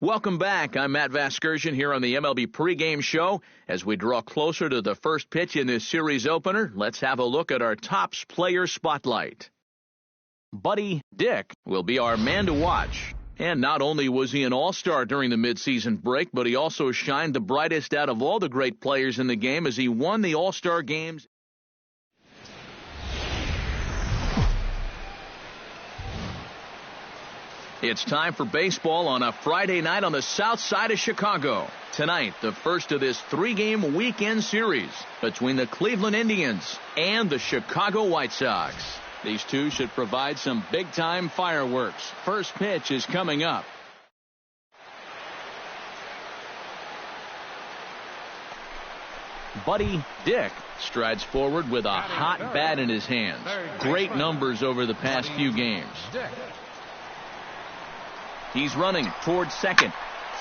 Welcome back. I'm Matt Vasgersian here on the MLB pregame show. As we draw closer to the first pitch in this series opener, let's have a look at our Topps player spotlight. Buddy Dick will be our man to watch. And not only was he an all-star during the midseason break, but he also shined the brightest out of all the great players in the game as he won the all-star games. It's time for baseball on a Friday night on the south side of Chicago. Tonight, the first of this three-game weekend series between the Cleveland Indians and the Chicago White Sox. These two should provide some big-time fireworks. First pitch is coming up. Buddy Dick strides forward with a hot bat in his hands. Great numbers over the past few games. He's running towards second.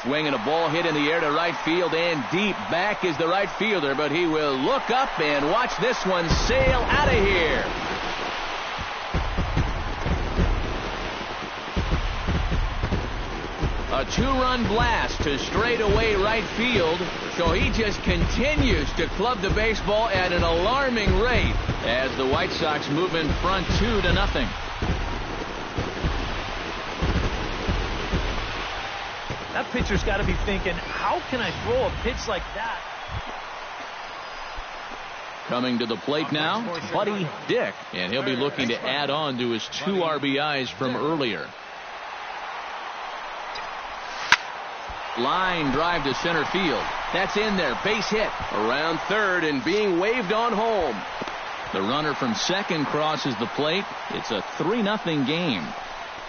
Swinging a ball hit in the air to right field, and deep back is the right fielder, but he will look up and watch this one sail out of here. A two-run blast to straightaway right field, so he just continues to club the baseball at an alarming rate as the White Sox move in front 2-0. That pitcher's got to be thinking, how can I throw a pitch like that? Coming to the plate now, Buddy Dick, and he'll be looking to add on to his 2 RBIs from earlier. Line drive to center field. That's in there. Base hit. Around third and being waved on home. The runner from second crosses the plate. It's a 3-0 game.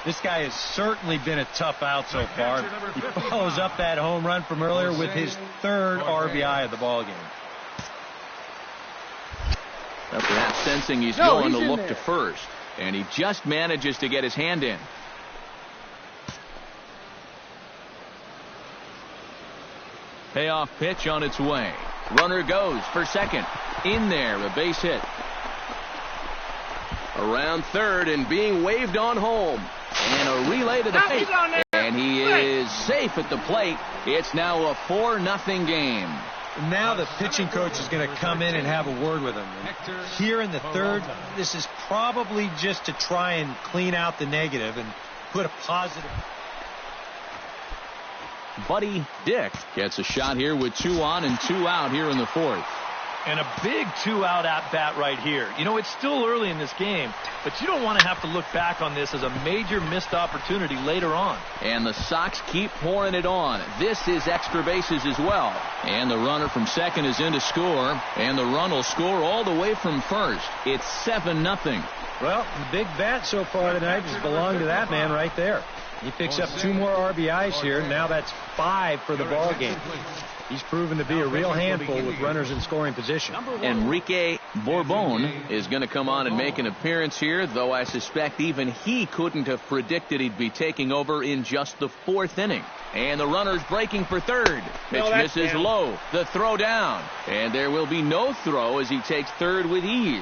This guy has certainly been a tough out so far. He follows up that home run from earlier with his 3rd RBI of the ballgame. Perhaps sensing he's going to look to first, and he just manages to get his hand in. Payoff pitch on its way. Runner goes for second. In there, a base hit. Around third and being waved on home. And a relay to the plate. And he is safe at the plate. It's now a 4-0 game. Now the pitching coach is going to come in and have a word with him. And here in the 3rd, this is probably just to try and clean out the negative and put a positive. Buddy Dick gets a shot here with 2 on and 2 out here in the 4th. And a big 2-out at-bat right here. You know, it's still early in this game, but you don't want to have to look back on this as a major missed opportunity later on. And the Sox keep pouring it on. This is extra bases as well. And the runner from second is in to score, and the run will score all the way from first. It's 7-0. Well, the big bat so far tonight has belonged to that man right there. He picks up 2 more RBIs here. Now that's 5 for the ball game. He's proven to be a real handful with runners in scoring position. Enrique Bourbon is going to come on and make an appearance here, though I suspect even he couldn't have predicted he'd be taking over in just the 4th inning. And the runner's breaking for third. Pitch misses low. The throw down. And there will be no throw as he takes third with ease.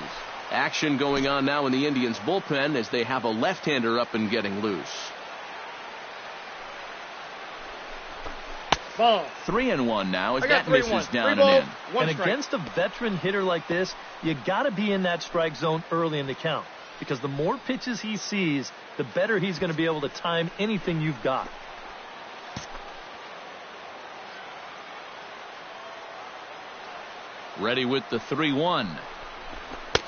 Action going on now in the Indians' bullpen as they have a left-hander up and getting loose. Ball. 3-1 now as that misses down and in. And against a veteran hitter like this, you got to be in that strike zone early in the count, because the more pitches he sees, the better he's going to be able to time anything you've got. Ready with the 3-1.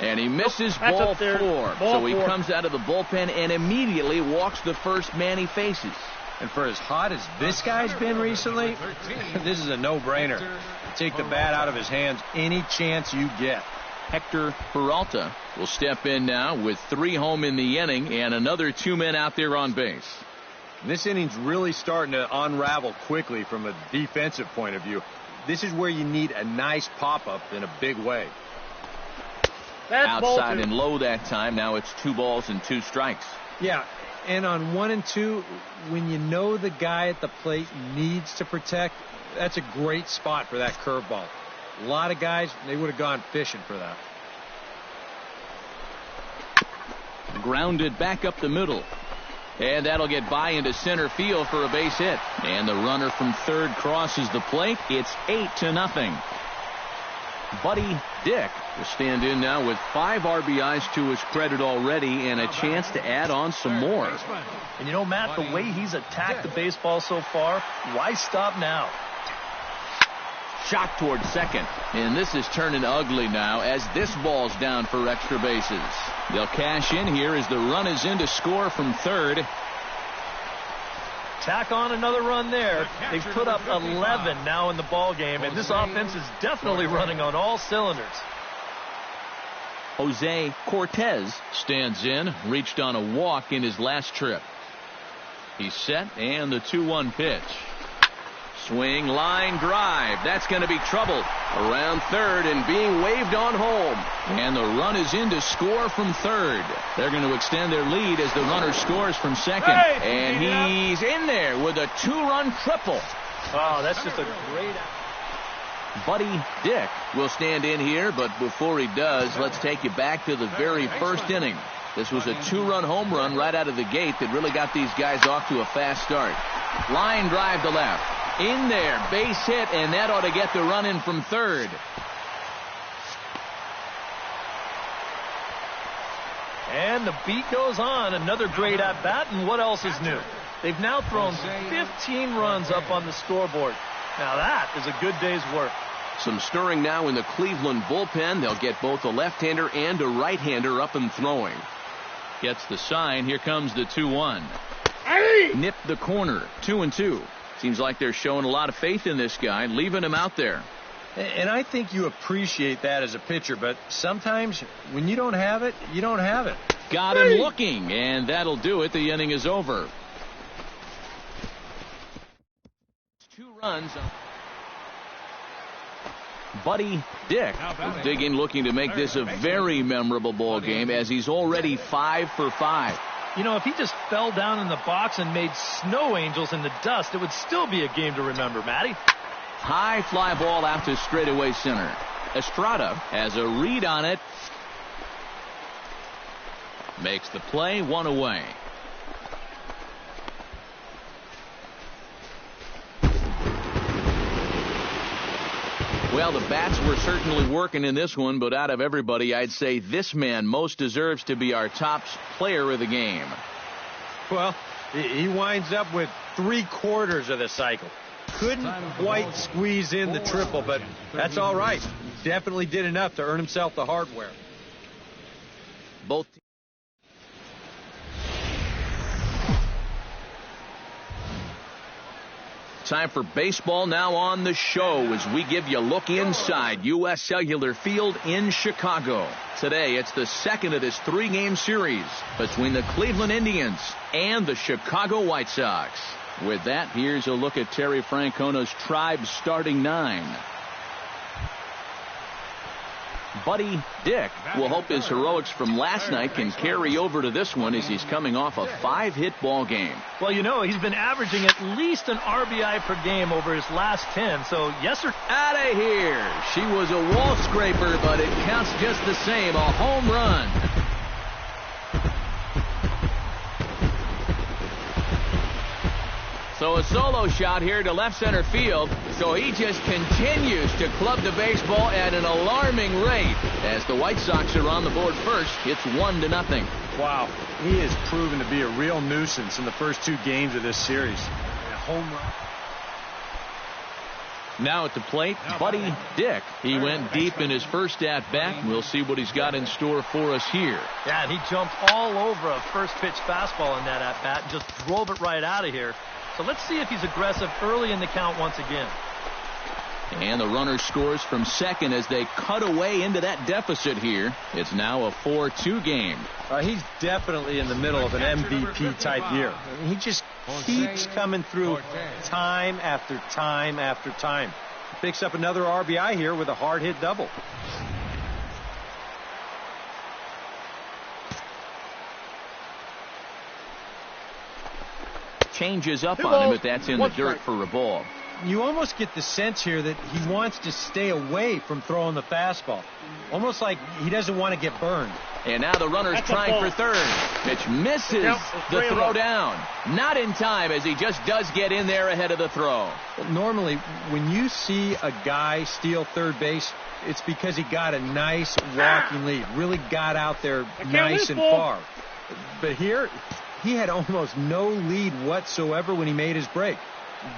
And he misses ball 4. So he comes out of the bullpen and immediately walks the first man he faces. And for as hot as this guy's been recently, this is a no-brainer. Take the bat out of his hands any chance you get. Hector Peralta will step in now with 3 home in the inning and another 2 men out there on base. This inning's really starting to unravel quickly from a defensive point of view. This is where you need a nice pop-up in a big way. Outside and low that time. Now it's 2 balls and 2 strikes. Yeah. And on 1 and 2, when you know the guy at the plate needs to protect, that's a great spot for that curveball. A lot of guys, they would have gone fishing for that. Grounded back up the middle. And that'll get by into center field for a base hit. And the runner from third crosses the plate. It's 8-0. Buddy Dick will stand in now with 5 RBIs to his credit already and a chance to add on some more. And you know, Matt, the way he's attacked the baseball so far, why stop now? Shot towards second. And this is turning ugly now as this ball's down for extra bases. They'll cash in here as the run is in to score from third. Tack on another run there. They've put up 11 now in the ball game, and this offense is definitely running on all cylinders. Jose Cortez stands in, reached on a walk in his last trip. He's set, and the 2-1 pitch. Swing, line, drive. That's going to be trouble. Around third and being waved on home. And the run is in to score from third. They're going to extend their lead as the runner scores from second. And he's in there with a 2-run triple. Oh, that's just a great... Buddy Dick will stand in here, but before he does, let's take you back to the very first inning. This was a 2-run home run right out of the gate that really got these guys off to a fast start. Line drive to left. In there, base hit, and that ought to get the run in from third. And the beat goes on. Another great at-bat, and what else is new? They've now thrown 15 runs up on the scoreboard. Now that is a good day's work. Some stirring now in the Cleveland bullpen. They'll get both a left-hander and a right-hander up and throwing. Gets the sign. Here comes the 2-1. Nip the corner. 2-2. Seems like they're showing a lot of faith in this guy, leaving him out there. And I think you appreciate that as a pitcher, but sometimes when you don't have it, you don't have it. Got him looking, and that'll do it. The inning is over. 2 runs. Buddy Dick will dig in, looking to make this a very memorable ball game as he's already 5 for 5. You know, if he just fell down in the box and made snow angels in the dust, it would still be a game to remember, Matty. High fly ball out to straightaway center. Estrada has a read on it. Makes the play, 1 away. Well, the bats were certainly working in this one, but out of everybody, I'd say this man most deserves to be our top player of the game. Well, he winds up with 3/4 of the cycle. Couldn't quite squeeze in the triple, but that's all right. He definitely did enough to earn himself the hardware. Both. Time for baseball now on the show as we give you a look inside U.S. Cellular Field in Chicago. Today, it's the second of this 3-game series between the Cleveland Indians and the Chicago White Sox. With that, here's a look at Terry Francona's Tribe starting 9. Buddy Dick will hope his heroics from last night can carry over to this one as he's coming off a 5-hit ball game. Well, you know, he's been averaging at least an RBI per game over his last 10. So, yes, sir. Out of here. She was a wall scraper, but it counts just the same. A home run. So a solo shot here to left center field. So he just continues to club the baseball at an alarming rate. As the White Sox are on the board first, it's 1-0. Wow, he has proven to be a real nuisance in the first 2 games of this series. A home run. Now at the plate, Buddy Dick. He went deep in his first at-bat. We'll see what he's got in store for us here. Yeah, and he jumped all over a first-pitch fastball in that at-bat and just drove it right out of here. So let's see if he's aggressive early in the count once again. And the runner scores from second as they cut away into that deficit here. It's now a 4-2 game. He's definitely in the middle of an MVP type year. He just keeps coming through time after time after time. He picks up another RBI here with a hard hit double. Changes up on him, but that's in the dirt for a ball. You almost get the sense here that he wants to stay away from throwing the fastball. Almost like he doesn't want to get burned. And now the runner's trying for third. Pitch misses the throw down. Not in time, as he just does get in there ahead of the throw. Normally, when you see a guy steal third base, it's because he got a nice walking lead. Really got out there nice and far. But here, he had almost no lead whatsoever when he made his break.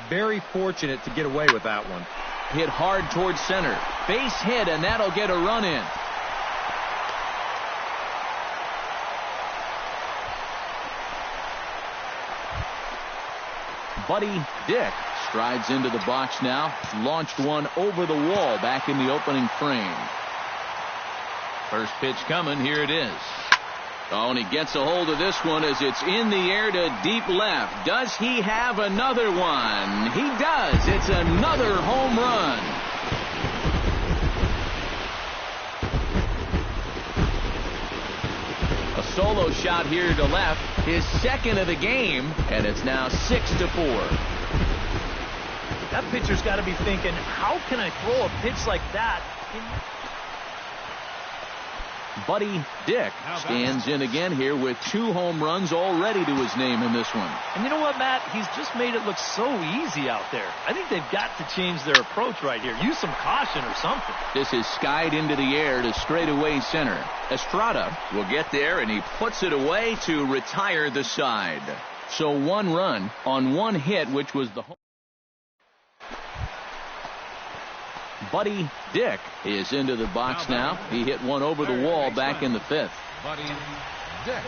Very fortunate to get away with that one. Hit hard towards center. Base hit, and that'll get a run in. Buddy Dick strides into the box now. Launched one over the wall back in the opening frame. First pitch coming. Here it is. Oh, and he gets a hold of this one as it's in the air to deep left. Does he have another one? He does. It's another home run. A solo shot here to left. His second of the game, and it's now 6-4. That pitcher's got to be thinking, how can I throw a pitch like that? Buddy Dick stands in again here with 2 home runs already to his name in this one. And you know what, Matt? He's just made it look so easy out there. I think they've got to change their approach right here. Use some caution or something. This is skied into the air to straightaway center. Estrada will get there, and he puts it away to retire the side. So 1 run on 1 hit, which was the home. Buddy Dick is into the box now. He hit one over the wall back in the 5th. Buddy Dick.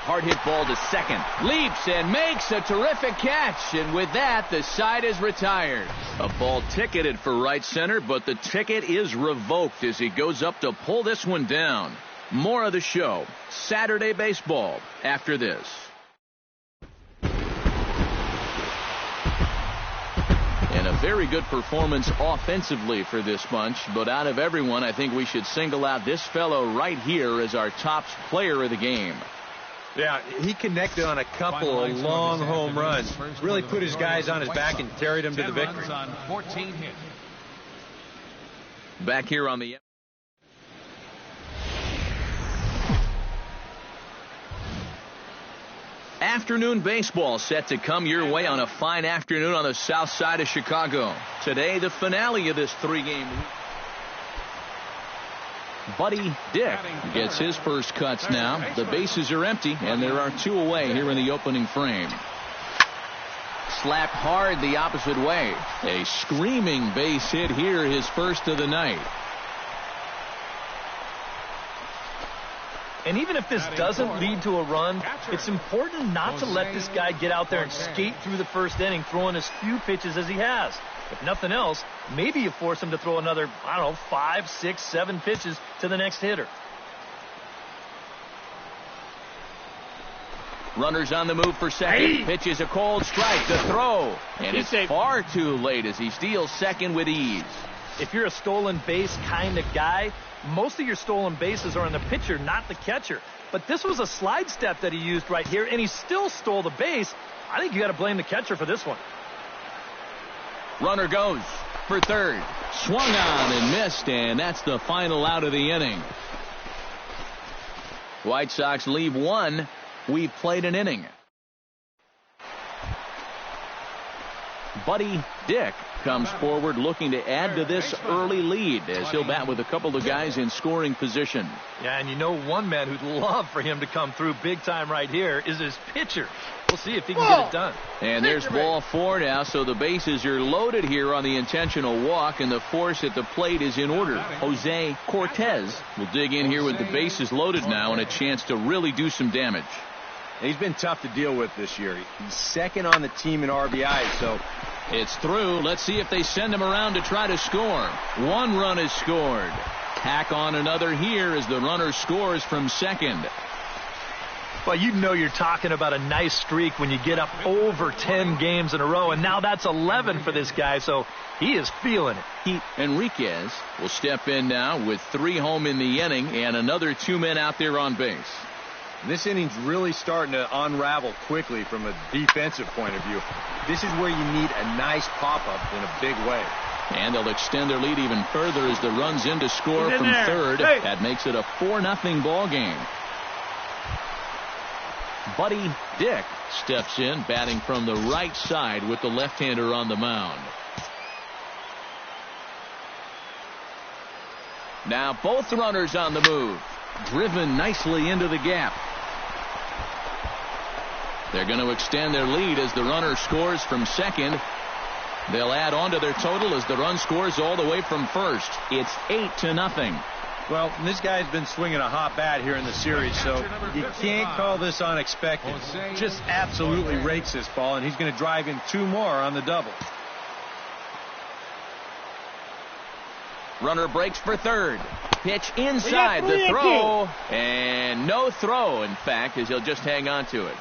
Hard hit ball to second. Leaps and makes a terrific catch. And with that, the side is retired. A ball ticketed for right center, but the ticket is revoked as he goes up to pull this one down. More of the show. Saturday baseball after this. And a very good performance offensively for this bunch. But out of everyone, I think we should single out this fellow right here as our top player of the game. Yeah, he connected on a couple of long home runs. Really put his guys on his back and carried them to the victory. On 14 hits. Back here on the afternoon baseball set to come your way on a fine afternoon on the south side of Chicago. Today, the finale of this 3-game week. Buddy Dick gets his first cuts now. The bases are empty, and there are 2 away here in the opening frame. Slapped hard the opposite way. A screaming base hit here, his first of the night. And even if this doesn't lead to a run, it's important not to let this guy get out there and skate through the first inning, throwing as few pitches as he has. If nothing else, maybe you force him to throw another, 5, 6, 7 pitches to the next hitter. Runners on the move for second. Pitches a cold strike. The throw. And it's far too late as he steals second with ease. If you're a stolen base kind of guy, most of your stolen bases are on the pitcher, not the catcher. But this was a slide step that he used right here, and he still stole the base. I think you got to blame the catcher for this one. Runner goes for third. Swung on and missed, and that's the final out of the inning. White Sox leave 1. We've played an inning. Buddy Dick comes forward looking to add to this early lead as he'll bat with a couple of guys in scoring position. Yeah, and you know one man who'd love for him to come through big time right here is his pitcher. We'll see if he can get it done. And there's ball 4 now, so the bases are loaded here on the intentional walk, and the force at the plate is in order. Jose Cortez will dig in here with the bases loaded now and a chance to really do some damage. He's been tough to deal with this year. He's second on the team in RBI, so it's through. Let's see if they send him around to try to score. 1 run is scored. Tack on another here as the runner scores from second. Well, you know you're talking about a nice streak when you get up over 10 games in a row, and now that's 11 for this guy, so he is feeling it. Pete Enriquez will step in now with 3 home in the inning and another 2 men out there on base. This inning's really starting to unravel quickly from a defensive point of view. This is where you need a nice pop-up in a big way. And they'll extend their lead even further as the run's in to score from third. Hey. That makes it a 4-0 ball game. Buddy Dick steps in, batting from the right side with the left-hander on the mound. Now both runners on the move. Driven nicely into the gap. They're going to extend their lead as the runner scores from second. They'll add on to their total as the run scores all the way from first. It's 8-0. Well, this guy's been swinging a hot bat here in the series, so you can't call this unexpected. Just absolutely rakes this ball, and he's going to drive in 2 more on the double. Runner breaks for third. Pitch inside the throw. And no throw, in fact, as he'll just hang on to it.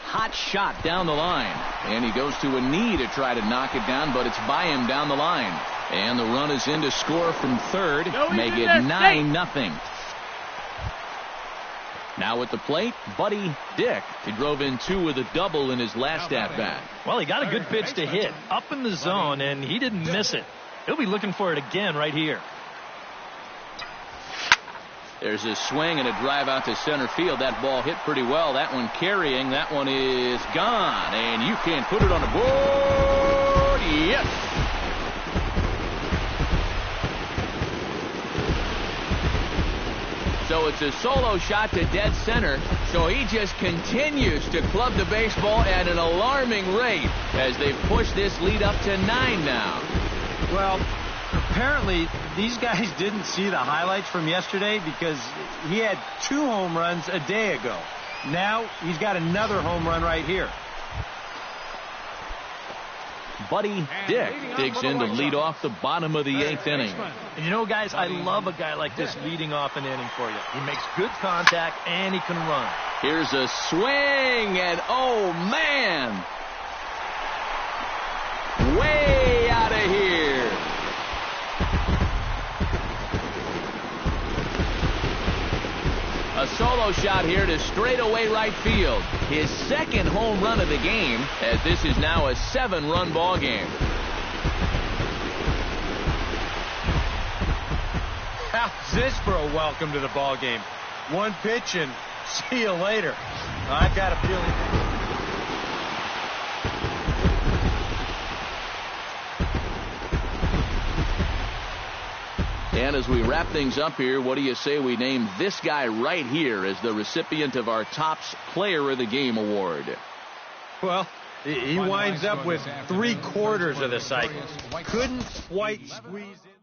Hot shot down the line. And he goes to a knee to try to knock it down, but it's by him down the line. And the run is in to score from third. Make it 9-0. Now at the plate, Buddy Dick. He drove in 2 with a double in his last at-bat. Well, he got a good pitch to hit up in the zone, and he didn't miss it. He'll be looking for it again right here. There's a swing and a drive out to center field. That ball hit pretty well. That one carrying. That one is gone. And you can put it on the board. Yes. So it's a solo shot to dead center. So he just continues to club the baseball at an alarming rate as they've pushed this lead up to 9 now. Well, apparently these guys didn't see the highlights from yesterday because he had 2 home runs a day ago. Now he's got another home run right here. Buddy Dick digs in to lead off the bottom of the 8th inning. And you know, guys, I love a guy like this leading off an inning for you. He makes good contact and he can run. Here's a swing, and oh man, way out of here. A solo shot here to straightaway right field. His second home run of the game, as this is now a 7-run ball game. How's this for a welcome to the ball game? 1 pitch and see you later. I've got a feeling. And as we wrap things up here, what do you say we name this guy right here as the recipient of our Topps Player of the Game award? Well, he winds up with 3/4 of the cycle. Couldn't quite squeeze it.